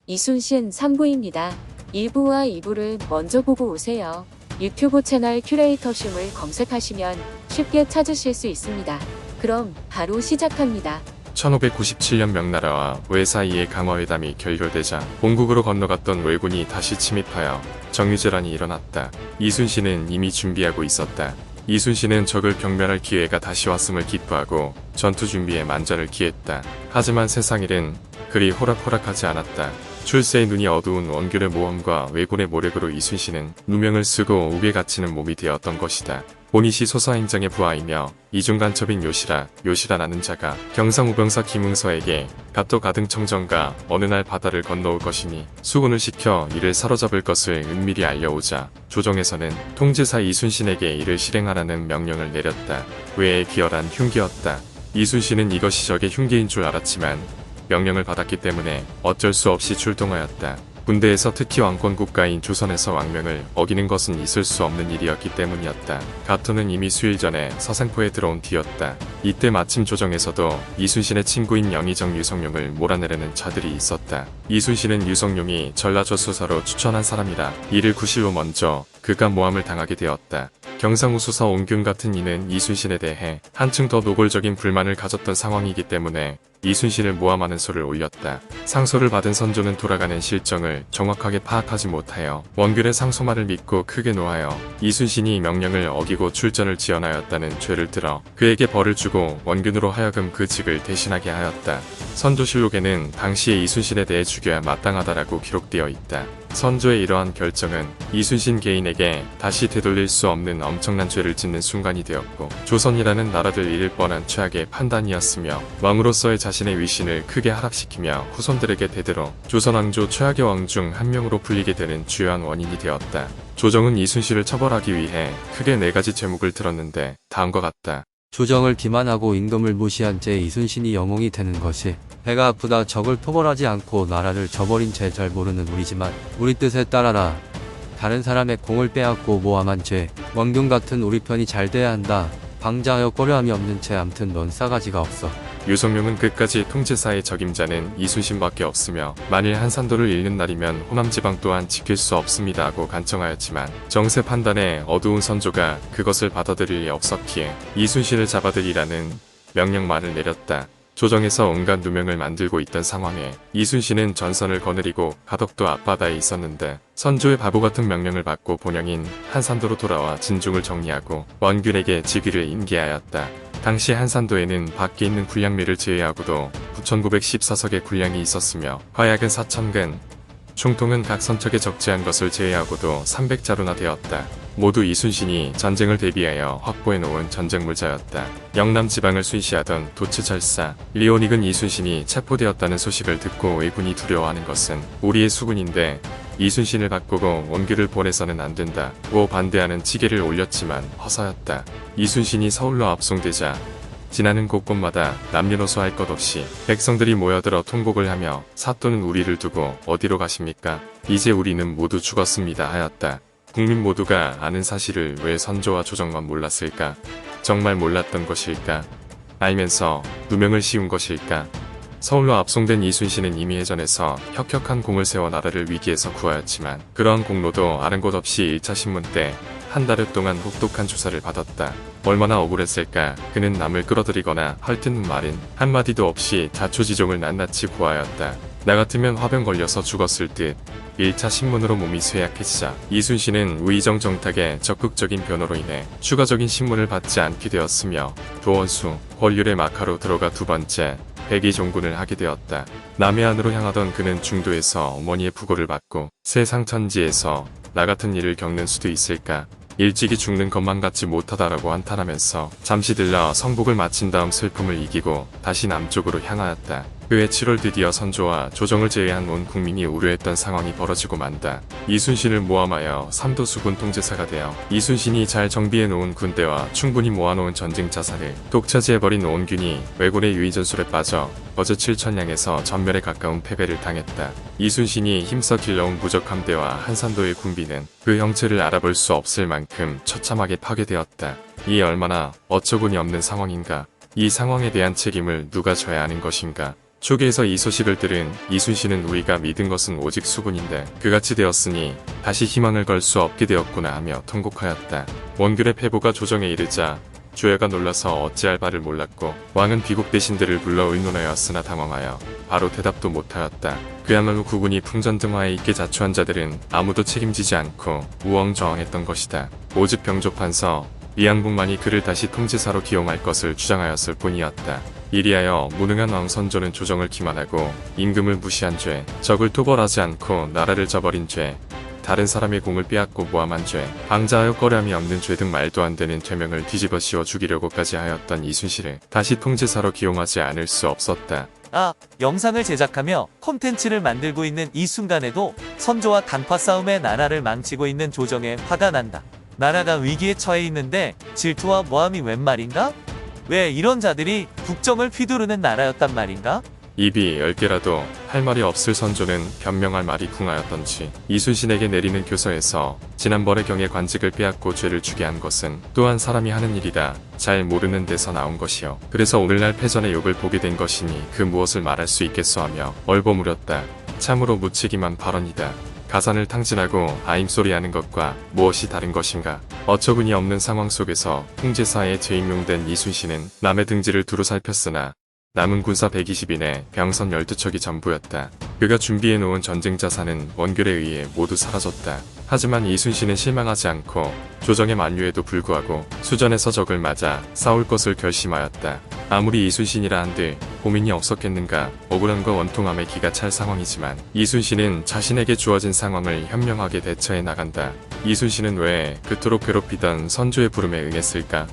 이순신 3부입니다. 1부와 2부를 먼저 보고 오세요. 유튜브 채널 큐레이터심을 검색하시면 쉽게 찾으실 수 있습니다. 그럼 바로 시작합니다. 1597년 명나라와 외 사이의 강화회담이 결렬되자 본국으로 건너갔던 왜군이 다시 침입하여 정유재란이 일어났다. 이순신은 이미 준비하고 있었다. 이순신은 적을 경멸할 기회가 다시 왔음을 기뻐하고 전투 준비에 만전을 기했다. 하지만 세상일은 그리 호락호락하지 않았다. 출세의 눈이 어두운 원균의 모험과 왜군의 모략으로 이순신은 누명을 쓰고 옥에 갇히는 몸이 되었던 것이다. 보니시 소서행정의 부하이며 이중간첩인 요시라라는 자가 경상우병사 김응서에게 갑도 가등청정가 어느 날 바다를 건너올 것이니 수군을 시켜 이를 사로잡을 것을 은밀히 알려오자 조정에서는 통제사 이순신에게 이를 실행하라는 명령을 내렸다. 외에 기열한 흉기였다. 이순신은 이것이 적의 흉기인 줄 알았지만 명령을 받았기 때문에 어쩔 수 없이 출동하였다. 군대에서 특히 왕권 국가인 조선에서 왕명을 어기는 것은 있을 수 없는 일이었기 때문이었다. 갑토는 이미 수일 전에 서생포에 들어온 뒤였다. 이때 마침 조정에서도 이순신의 친구인 영의정 유성룡을 몰아내려는 자들이 있었다. 이순신은 유성룡이 전라저수사로 추천한 사람이라 이를 구실로 먼저 그가 모함을 당하게 되었다. 경상우수사 옹균 같은 이는 이순신에 대해 한층 더 노골적인 불만을 가졌던 상황이기 때문에 이순신을 모함하는 소를 올렸다. 상소를 받은 선조는 돌아가는 실정을 정확하게 파악하지 못하여 원균의 상소말을 믿고 크게 노하여 이순신이 명령을 어기고 출전을 지연하였다는 죄를 들어 그에게 벌을 주고 원균으로 하여금 그 직을 대신하게 하였다. 선조실록에는 당시에 이순신에 대해 죽여야 마땅하다라고 기록되어 있다. 선조의 이러한 결정은 이순신 개인에게 다시 되돌릴 수 없는 엄청난 죄를 짓는 순간이 되었고 조선이라는 나라를 잃을 뻔한 최악의 판단이었으며 왕으로서의 자신의 위신을 크게 하락시키며 후손들에게 대대로 조선왕조 최악의 왕 중 한 명으로 불리게 되는 주요한 원인이 되었다. 조정은 이순신을 처벌하기 위해 크게 4가지 제목을 들었는데 다음과 같다. 조정을 기만하고 임금을 무시한 채 이순신이 영웅이 되는 것이 배가 아프다. 적을 토벌하지 않고 나라를 저버린 채 잘 모르는 우리지만 우리 뜻에 따라라. 다른 사람의 공을 빼앗고 모함한 죄. 원균 같은 우리 편이 잘 돼야 한다. 방자하여 꺼려함이 없는 채 암튼 넌 싸가지가 없어. 유성룡은 끝까지 통제사의 적임자는 이순신밖에 없으며 만일 한산도를 잃는 날이면 호남지방 또한 지킬 수 없습니다 하고 간청하였지만 정세 판단에 어두운 선조가 그것을 받아들일 리 없었기에 이순신을 잡아들이라는 명령말을 내렸다. 조정에서 온갖 누명을 만들고 있던 상황에 이순신은 전선을 거느리고 가덕도 앞바다에 있었는데 선조의 바보같은 명령을 받고 본영인 한산도로 돌아와 진중을 정리하고 원균에게 직위를 인계하였다. 당시 한산도에는 밖에 있는 군량미를 제외하고도 9,914석의 군량이 있었으며 화약은 4,000근, 충통은 각 선척에 적재한 것을 제외하고도 300자루나 되었다. 모두 이순신이 전쟁을 대비하여 확보해놓은 전쟁물자였다. 영남 지방을 순시하던 도치철사 리오닉은 이순신이 체포되었다는 소식을 듣고 왜군이 두려워하는 것은 우리의 수군인데 이순신을 바꾸고 원규를 보내서는 안 된다고 반대하는 치계를 올렸지만 허사였다. 이순신이 서울로 압송되자 지나는 곳곳마다 남녀노소 할 것 없이 백성들이 모여들어 통곡을 하며 사또는 우리를 두고 어디로 가십니까? 이제 우리는 모두 죽었습니다 하였다. 국민 모두가 아는 사실을 왜 선조와 조정만 몰랐을까? 정말 몰랐던 것일까? 알면서 누명을 씌운 것일까? 서울로 압송된 이순신은 이미 해전에서 혁혁한 공을 세워 나라를 위기에서 구하였지만 그러한 공로도 아는 곳 없이 1차 신문 때 한 달여 동안 혹독한 조사를 받았다. 얼마나 억울했을까. 그는 남을 끌어들이거나 헐뜯는 말은 한마디도 없이 자초지종을 낱낱이 구하였다. 나 같으면 화병 걸려서 죽었을 듯. 1차 신문으로 몸이 쇠약해지자 이순신은 우의정 정탁의 적극적인 변호로 인해 추가적인 신문을 받지 않게 되었으며 도원수, 권율의 마카로 들어가 두 번째 백의종군을 하게 되었다. 남해안으로 향하던 그는 중도에서 어머니의 부고를 받고 세상 천지에서 나 같은 일을 겪는 수도 있을까? 일찍이 죽는 것만 같지 못하다라고 한탄하면서 잠시 들러 성복을 마친 다음 슬픔을 이기고 다시 남쪽으로 향하였다. 그해 7월 드디어 선조와 조정을 제외한 온 국민이 우려했던 상황이 벌어지고 만다. 이순신을 모함하여 삼도수군 통제사가 되어 이순신이 잘 정비해놓은 군대와 충분히 모아놓은 전쟁 자산을 독차지해버린 원균이 왜군의 유의전술에 빠져 거저 7천량에서 전멸에 가까운 패배를 당했다. 이순신이 힘써 길러온 무적함대와 한산도의 군비는 그 형체를 알아볼 수 없을 만큼 처참하게 파괴되었다. 이 얼마나 어처구니 없는 상황인가. 이 상황에 대한 책임을 누가 져야 하는 것인가. 초기에서 이 소식을 들은 이순신은 우리가 믿은 것은 오직 수군인데 그같이 되었으니 다시 희망을 걸 수 없게 되었구나 하며 통곡하였다. 원균의 패보가 조정에 이르자 조야가 놀라서 어찌할 바를 몰랐고 왕은 비국 대신들을 불러 의논하였으나 당황하여 바로 대답도 못하였다. 그야말로 국군이 풍전등화에 있게 자초한 자들은 아무도 책임지지 않고 우왕좌왕했던 것이다. 오직 병조판서 이양복만이 그를 다시 통치사로 기용할 것을 주장하였을 뿐이었다. 이리하여 무능한 왕선조는 조정을 기만하고 임금을 무시한 죄, 적을 토벌하지 않고 나라를 저버린 죄, 다른 사람의 공을 빼앗고 모함한 죄, 방자하여 꺼려함이 없는 죄 등 말도 안 되는 죄명을 뒤집어 씌워 죽이려고까지 하였던 이순신을 다시 통치사로 기용하지 않을 수 없었다. 영상을 제작하며 콘텐츠를 만들고 있는 이 순간에도 선조와 단파 싸움에 나라를 망치고 있는 조정에 화가 난다. 나라가 위기에 처해 있는데 질투와 모함이 웬 말인가? 왜 이런 자들이 국정을 휘두르는 나라였단 말인가? 입이 10개라도 할 말이 없을 선조는 변명할 말이 궁하였던지 이순신에게 내리는 교서에서 지난번의 경에 관직을 빼앗고 죄를 주게 한 것은 또한 사람이 하는 일이라 잘 모르는 데서 나온 것이요. 그래서 오늘날 패전의 욕을 보게 된 것이니 그 무엇을 말할 수 있겠소 하며 얼버무렸다. 참으로 무책임한 발언이다. 가산을 탕진하고 아임소리하는 것과 무엇이 다른 것인가. 어처구니 없는 상황 속에서 통제사에 재임용된 이순신은 남의 등지를 두루 살폈으나 남은 군사 120인에 병선 12척이 전부였다. 그가 준비해놓은 전쟁 자산은 원결에 의해 모두 사라졌다. 하지만 이순신은 실망하지 않고 조정의 만류에도 불구하고 수전에서 적을 맞아 싸울 것을 결심하였다. 아무리 이순신이라 한들 고민이 없었겠는가. 억울함과 원통함에 기가 찰 상황이지만 이순신은 자신에게 주어진 상황을 현명하게 대처해 나간다. 이순신은 왜 그토록 괴롭히던 선조의 부름에 응했을까?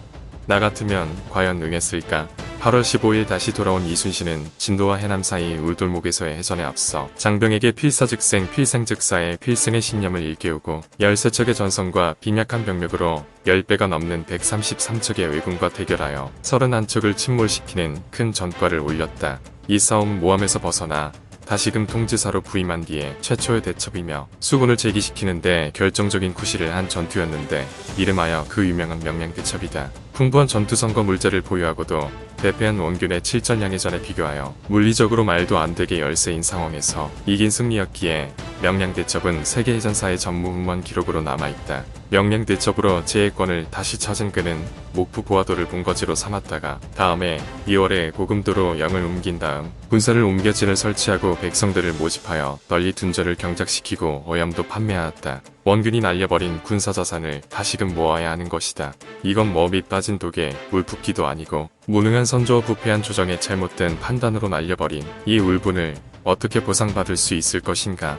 나 같으면 과연 응했을까? 8월 15일 다시 돌아온 이순신은 진도와 해남 사이 울돌목에서의 해전에 앞서 장병에게 필사즉생 필생즉사의 필승의 신념을 일깨우고 13척의 전선과 빈약한 병력으로 10배가 넘는 133척의 왜군과 대결하여 31척을 침몰시키는 큰 전과를 올렸다. 이 싸움 모함에서 벗어나 다시금 통지사로 부임한 뒤에 최초의 대첩이며 수군을 재기시키는데 결정적인 구실을 한 전투였는데 이름하여 그 유명한 명량대첩이다. 풍부한 전투성과 물자를 보유하고도 대패한 원균의 7전량해전에 비교하여 물리적으로 말도 안 되게 열세인 상황에서 이긴 승리였기에 명량대첩은 세계해전사의 전무후무한 기록으로 남아있다. 명량대첩으로 제해권을 다시 찾은 그는 목포 고화도를 본거지로 삼았다가 다음해 2월에 고금도로 영을 옮긴 다음 군사를 옮겨 진을 설치하고 백성들을 모집하여 널리 둔절을 경작시키고 오염도 판매하였다. 원균이 날려버린 군사자산을 다시금 모아야 하는 것이다. 이건 밑 빠진 독에 물 붓기도 아니고 무능한 선조와 부패한 조정의 잘못된 판단으로 날려버린 이 울분을 어떻게 보상받을 수 있을 것인가.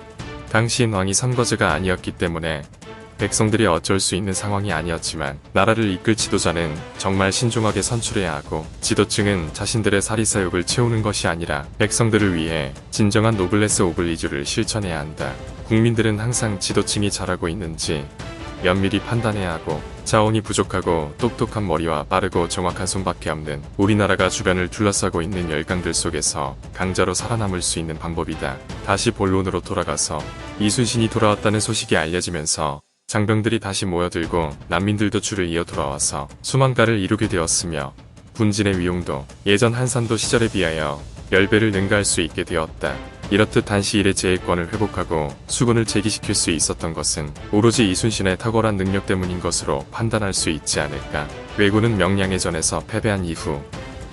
당시엔 왕이 선거제가 아니었기 때문에 백성들이 어쩔 수 있는 상황이 아니었지만 나라를 이끌 지도자는 정말 신중하게 선출해야 하고 지도층은 자신들의 사리사욕을 채우는 것이 아니라 백성들을 위해 진정한 노블레스 오블리주를 실천해야 한다. 국민들은 항상 지도층이 잘하고 있는지 면밀히 판단해야 하고 자원이 부족하고 똑똑한 머리와 빠르고 정확한 손밖에 없는 우리나라가 주변을 둘러싸고 있는 열강들 속에서 강자로 살아남을 수 있는 방법이다. 다시 본론으로 돌아가서 이순신이 돌아왔다는 소식이 알려지면서 장병들이 다시 모여들고 난민들도 줄을 이어 돌아와서 수만가를 이루게 되었으며 군진의 위용도 예전 한산도 시절에 비하여 10배를 능가할 수 있게 되었다. 이렇듯 단시일에 제해권을 회복하고 수군을 재기시킬 수 있었던 것은 오로지 이순신의 탁월한 능력 때문인 것으로 판단할 수 있지 않을까. 왜군은 명량해전에서 패배한 이후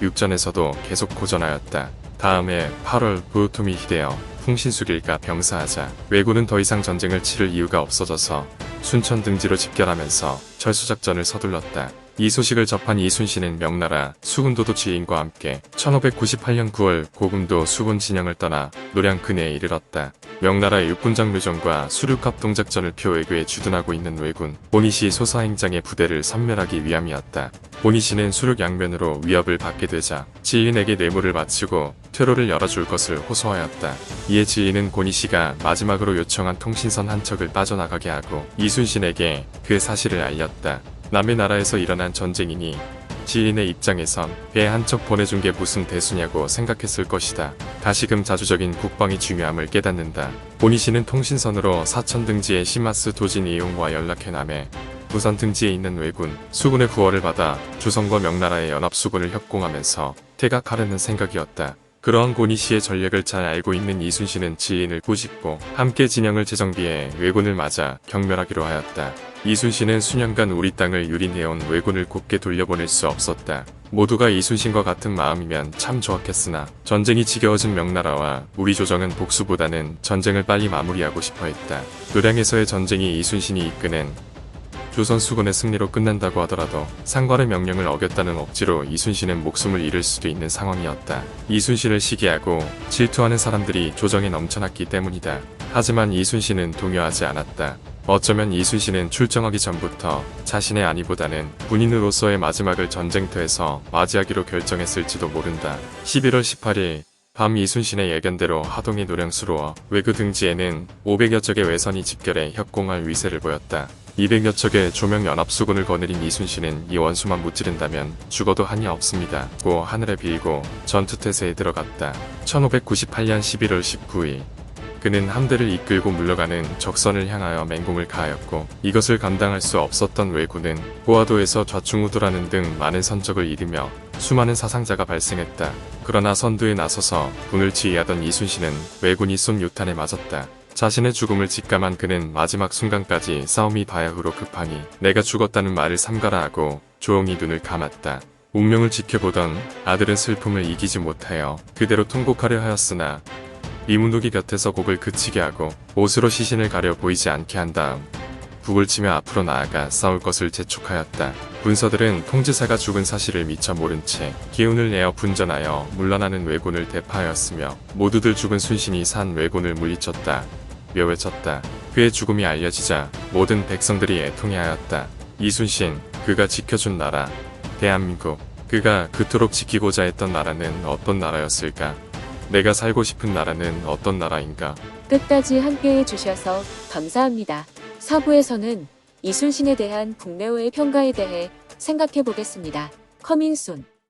육전에서도 계속 고전하였다. 다음해 8월 부요토미 히데여 풍신수길과 병사하자 왜군은 더 이상 전쟁을 치를 이유가 없어져서 순천 등지로 집결하면서 철수작전을 서둘렀다. 이 소식을 접한 이순신은 명나라 수군도도 지인과 함께 1598년 9월 고금도 수군 진영을 떠나 노량 근해에 이르렀다. 명나라 육군장 묘정과 수륙합동작전을 표외교에 주둔하고 있는 왜군 보니시 소사행장의 부대를 섬멸하기 위함이었다. 보니시는 수륙 양면으로 위협을 받게 되자 지인에게 뇌물을 바치고 퇴로를 열어줄 것을 호소하였다. 이에 지인은 고니시가 마지막으로 요청한 통신선 한 척을 빠져나가게 하고 이순신에게 그 사실을 알렸다. 남의 나라에서 일어난 전쟁이니 지인의 입장에선 배 한 척 보내준 게 무슨 대수냐고 생각했을 것이다. 다시금 자주적인 국방이 중요함을 깨닫는다. 보니시는 통신선으로 사천 등지의 시마스 도진 이용과 연락해남에 부산 등지에 있는 왜군 수군의 구호를 받아 조선과 명나라의 연합수군을 협공하면서 퇴각하려는 생각이었다. 그러한 고니 씨의 전략을 잘 알고 있는 이순신은 지인을 꾸짖고 함께 진영을 재정비해 왜군을 맞아 경멸하기로 하였다. 이순신은 수년간 우리 땅을 유린해온 왜군을 곱게 돌려보낼 수 없었다. 모두가 이순신과 같은 마음이면 참 좋았겠으나 전쟁이 지겨워진 명나라와 우리 조정은 복수보다는 전쟁을 빨리 마무리하고 싶어 했다. 노량에서의 전쟁이 이순신이 이끄는 조선 수군의 승리로 끝난다고 하더라도 상관의 명령을 어겼다는 억지로 이순신은 목숨을 잃을 수도 있는 상황이었다. 이순신을 시기하고 질투하는 사람들이 조정에 넘쳐났기 때문이다. 하지만 이순신은 동요하지 않았다. 어쩌면 이순신은 출정하기 전부터 자신의 안위보다는 군인으로서의 마지막을 전쟁터에서 맞이하기로 결정했을지도 모른다. 11월 18일 밤 이순신의 예견대로 하동이 노량수로 왜그 등지에는 500여 척의 외선이 집결해 협공할 위세를 보였다. 200여 척의 조명연합수군을 거느린 이순신은 이 원수만 무찌른다면 죽어도 한이 없습니다. 고 하늘에 빌고 전투태세에 들어갔다. 1598년 11월 19일 그는 함대를 이끌고 물러가는 적선을 향하여 맹공을 가하였고 이것을 감당할 수 없었던 왜군은 고화도에서 좌충우돌하는 등 많은 선적을 잃으며 수많은 사상자가 발생했다. 그러나 선두에 나서서 군을 지휘하던 이순신은 왜군이 쏜 유탄에 맞았다. 자신의 죽음을 직감한 그는 마지막 순간까지 싸움이 바야흐로 급하니 내가 죽었다는 말을 삼가라 하고 조용히 눈을 감았다. 운명을 지켜보던 아들은 슬픔을 이기지 못하여 그대로 통곡하려 하였으나 이문옥이 곁에서 곡을 그치게 하고 옷으로 시신을 가려 보이지 않게 한 다음 북을 치며 앞으로 나아가 싸울 것을 재촉하였다. 군서들은 통지사가 죽은 사실을 미처 모른 채 기운을 내어 분전하여 물러나는 왜군을 대파하였으며 모두들 죽은 순신이 산 왜군을 물리쳤다. 묘외쳤다. 그의 죽음이 알려지자 모든 백성들이 애통해하였다. 이순신, 그가 지켜준 나라, 대한민국, 그가 그토록 지키고자 했던 나라는 어떤 나라였을까? 내가 살고 싶은 나라는 어떤 나라인가? 끝까지 함께해 주셔서 감사합니다. 4부에서는 이순신에 대한 국내외의 평가에 대해 생각해 보겠습니다. 커밍순.